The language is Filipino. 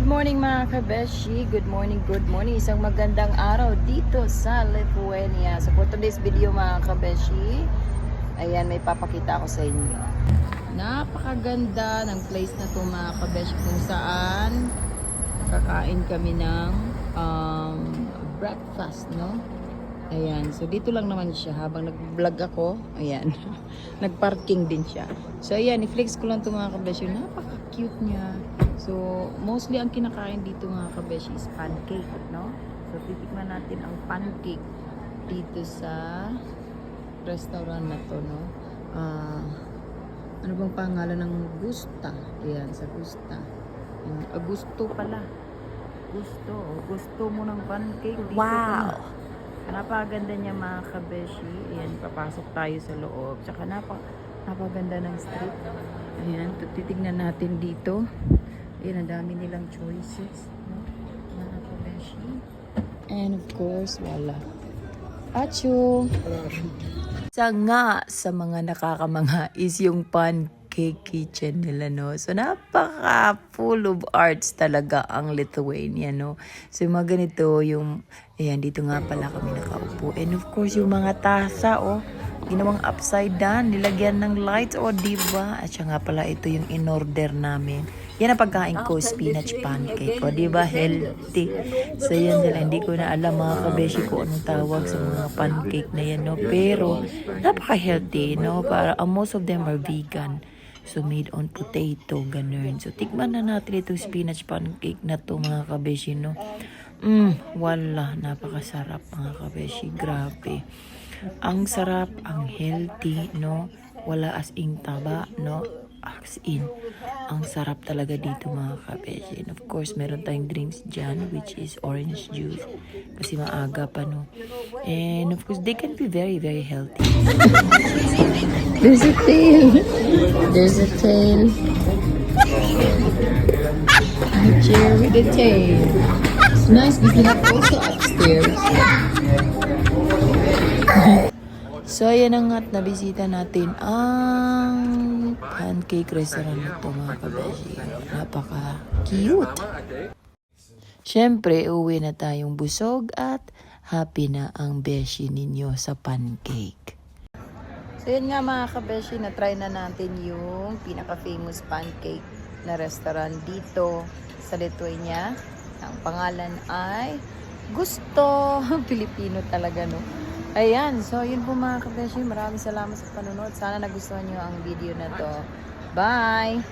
Good morning mga kabeshi. Good morning, good morning. Isang magandang araw dito sa Lithuania. So for today's video mga kabeshi, ayan, may papakita ko sa inyo. Napakaganda ng place na to mga kabeshi, kung saan kakain kami ng breakfast, no? Ayan, so dito lang naman siya habang nag-vlog ako. Ayan, nag-parking din siya. So ayan, i-flex ko lang ito mga kabeshi. Napaka-cute niya. So mostly ang kinakain dito mga kabeshi is pancake, no? So titikman natin ang pancake dito sa restaurant na to, no? Ano bang pangalan ng Gusta? Ayan, sa Gusta. Gusto pala. Gusto mo ng pancake dito. Wow! Napakaganda niya mga kabeshi. Ayan, papasok tayo sa loob. Tsaka napakaganda ng street. Ayan, titignan natin dito. Ayan, ang dami nilang choices, no? Mga kabeshi. And of course, wala. Achu! Isa nga sa mga nakakamangha is yung pancake kitchen nila, no? So, napaka full of arts talaga ang Lithuania, no? So, yung mga ganito, yung, ayan, dito nga pala kami nakaupo. And of course, yung mga tasa, oh, ginawang upside down, nilagyan ng lights, oh, diba? At siya nga pala, ito yung in-order namin. Yan ang pagkain ko, spinach pancake, oh, diba? Healthy. So, yan sila. Hindi ko na alam mga kabeshi ko anong tawag sa mga pancake na yan, no? Pero, napaka-healthy, no? Para, most of them are vegan. So, made on potato, ganun. So, tikman na natin itong spinach pancake na to mga kabeshi, no? Wala. Napakasarap mga kabeshi. Grabe. Ang sarap, ang healthy, no? Wala as in taba, no? As in, ang sarap talaga dito mga kabeshi. And of course, meron tayong drinks dyan, which is orange juice. Kasi maaga pa, no? And of course, they can be very, very healthy. There's a tail. There's a tail. A chair with a tail. It's nice because we have also upstairs. So, ayan na nga't nabisita natin ang pancake restaurant nito mga kabeshi. Napaka-cute. Siyempre, uwi na tayong busog at happy na ang beshi ninyo sa pancake. So, yun nga mga kabeshi, na-try na natin yung pinaka-famous pancake na restaurant dito sa Lithuania. Ang pangalan ay Gusto. Pilipino talaga, no? Ayan, so yun po mga kabeshi, maraming salamat sa panonood. Sana nagustuhan nyo ang video na to. Bye!